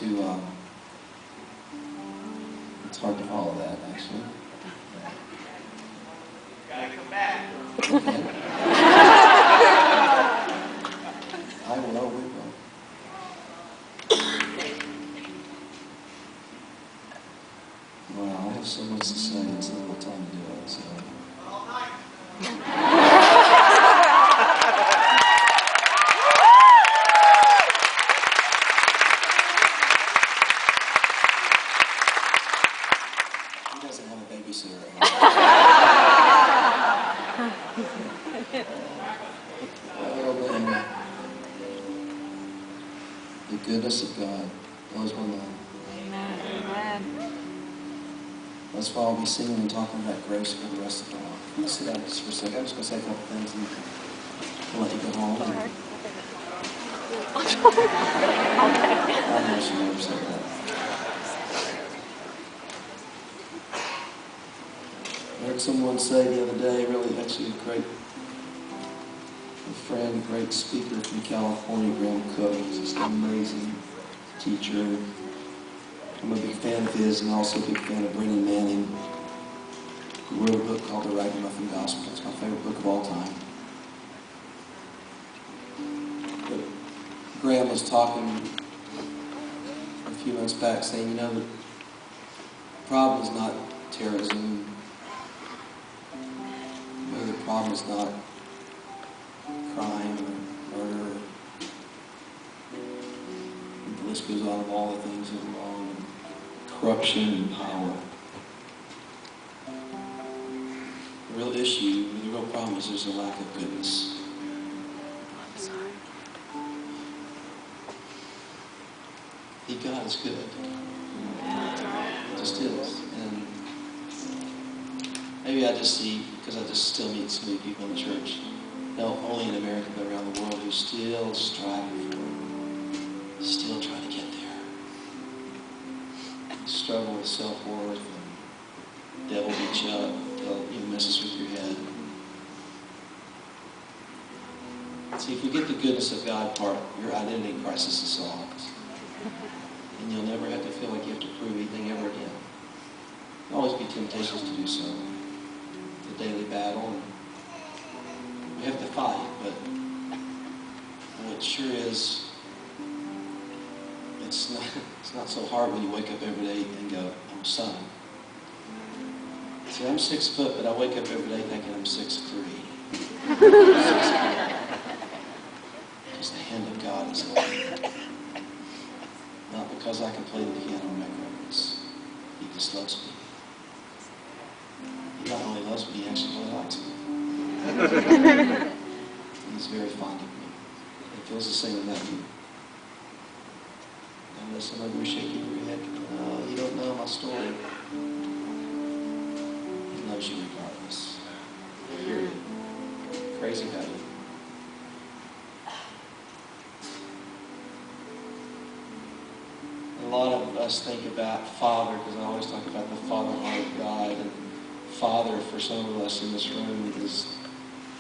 to, it's hard to follow that, actually. Gotta come back. I will, we will. Well, I have so much to say, it's not enough time to do it, so. All night. He doesn't have a babysitter. Oh, man. The goodness of God blows my mind. Amen. That's why I'll be singing and talking about grace for the rest of the life. Let's sit down just for a second. I'm just going to say a couple things and I'll let you go home. I know she never said that. I heard someone say the other day, really actually a friend, a great speaker from California, Graham Cook. He's just an amazing teacher. I'm a big fan of his and also a big fan of Brennan Manning, who wrote a book called The Ragamuffin Gospel. It's my favorite book of all time. But Graham was talking a few months back saying, you know, the problem is not terrorism. Maybe the problem is not crime or murder. And the list goes on of all the things that are wrong. Corruption and power. The real issue, the real problem is there's a lack of goodness. I'm sorry. God is good. It just is. And maybe I just see, because I just still meet so many people in the church, not only in America but around the world, who still striving for it, still trying to get there. Struggle with self-worth, and devil beats you up, messes with your head. See, if we get the goodness of God part, your identity crisis is solved. And you'll never have to feel like you have to prove anything ever again. There'll always be temptations to do so. The daily battle. We have to fight, but it sure is, it's not so hard when you wake up every day and go, I'm a son. See, I'm 6 foot, but I wake up every day thinking I'm 6'3". Because the hand of God is on me. Not because I can play the piano or make records. He just loves me. He not only loves me, he actually really likes me. He's very fond of me. He feels the same about you. Unless somebody will shake you over your head, oh, you don't know my story. He loves you regardless. Period. Crazy about you. A lot of us think about Father, because I always talk about the Father heart of God, and Father for some of us in this room is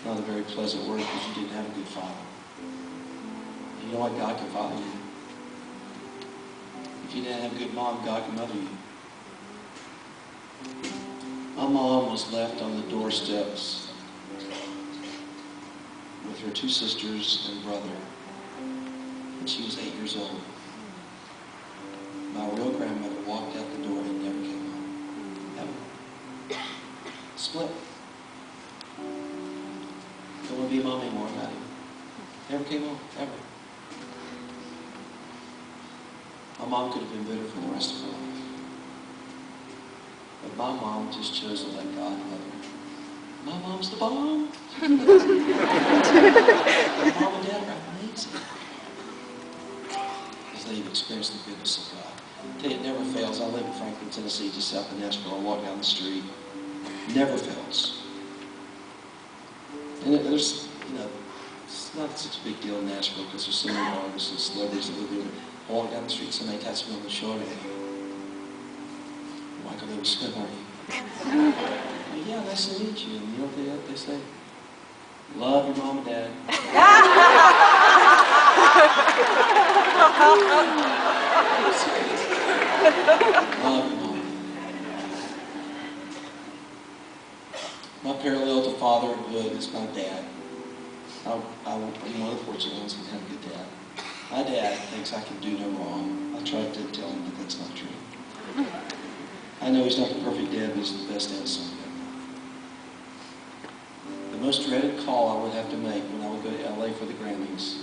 not a very pleasant word because you didn't have a good father. You know what? God can father you. If you didn't have a good mom, God can mother you. My mom was left on the doorsteps with her 2 sisters and brother, and she was 8 years old. My real grandmother walked out the door and never came home. Ever. Split. Don't want to be a mom anymore, not even. Never came home, ever. My mom could have been bitter for the rest of her life. But my mom just chose to let God love her. My mom's the bomb. My mom and dad are amazing. Because they've experienced the goodness of God. I tell you, it never fails. I live in Franklin, Tennessee, just south of Nashville. I walk down the street. Never fails. And there's, it's not such a big deal in Nashville because there's so many artists and celebrities that live here. I walk down the street, somebody taps me on the shoulder and they go, Michael, that was Smith, aren't you? Well, yeah, nice to meet you. And you know what they say? Love your mom and dad. It's Love you, Mom. My parallel to fatherhood is my dad. I'm one of the fortunate ones who have a good dad. My dad thinks I can do no wrong. I tried to tell him that that's not true. I know he's not the perfect dad, but he's the best dad son I've ever known. The most dreaded call I would have to make when I would go to LA for the Grammys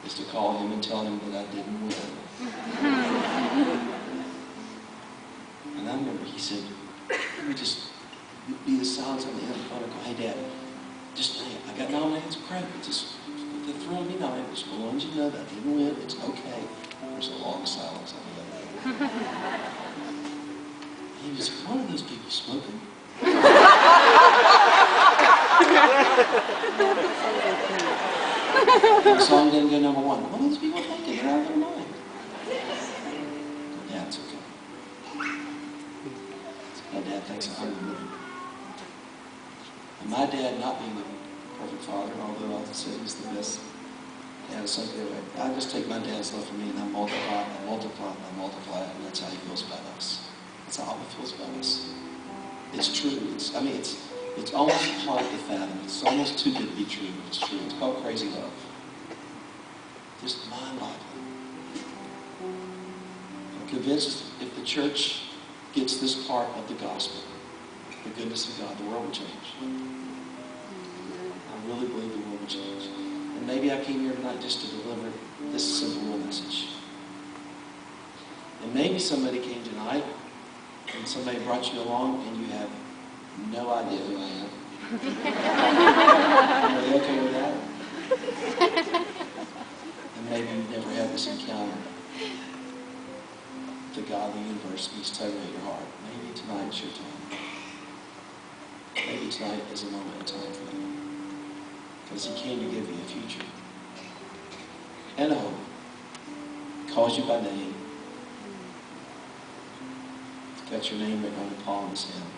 is to call him and tell him that I didn't win. And I remember he said, let me just be the silence on the end of the phone and go, hey, Dad, just, hey, I got nominated for credit. Just throw me nominated. Just as long as you know that I didn't win, it's okay. There's a long silence on the other end. He was one of those people smoking. The song didn't go number one. What are those people thinking? They're out of their mind. Yeah, it's okay. My dad thinks I'm the winner. And my dad not being the perfect father, although I said he's the best dad, so anyway, I just take my dad's love for me and I multiply it, and I multiply it, and I multiply it, and that's how he feels about us. That's how he feels about us. It's true. It's almost hard to fathom. It's almost too good to be true, but it's true. It's called crazy love. Just mind-boggling. I'm convinced if the church gets this part of the gospel, the goodness of God, the world will change. I really believe the world will change. And maybe I came here tonight just to deliver this simple little message. And maybe somebody came tonight and somebody brought you along and you have no idea who I am. Are you okay with that? And maybe you've never had this encounter. The God of the universe meets totally at your heart. Maybe tonight's your time. Maybe tonight is a moment in time for you. Because he came to give you a future. And a hope. He calls you by name. He's got your name written on the palm of his hand.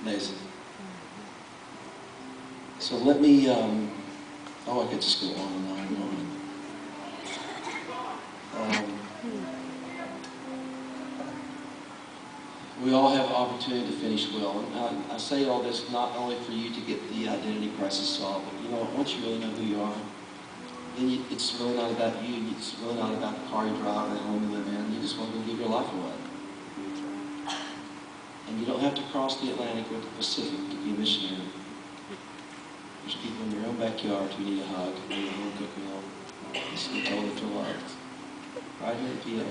Amazing. So let me, I could just go on and on and on. We all have opportunity to finish well. And I say all this not only for you to get the identity crisis solved, but you know, once you really know who you are, then it's really not about you. It's really not about the car you drive or the home you live in. You just want to give your life away. And you don't have to cross the Atlantic or the Pacific to be a missionary. There's people in your own backyard who need a hug, who need a home cooked meal. Just get told that they're loved. Right here at PA.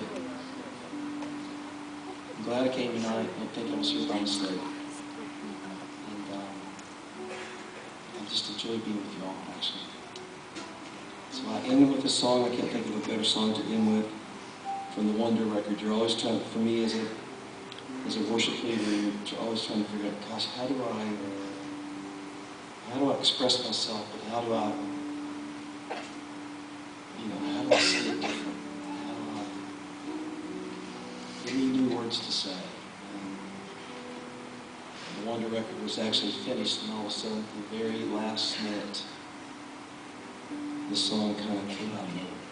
I'm glad I came tonight. I don't think I was here by mistake. And I just enjoy being with you all, actually. So I ended with a song. I can't think of a better song to end with from the Wonder record. You're always trying, for me as a worship leader, you're always trying to figure out, gosh, how do I express myself, but how do I say it different? Give me new words to say. And the Wonder record was actually finished, and all of a sudden, at the very last minute, the song kind of came out of nowhere.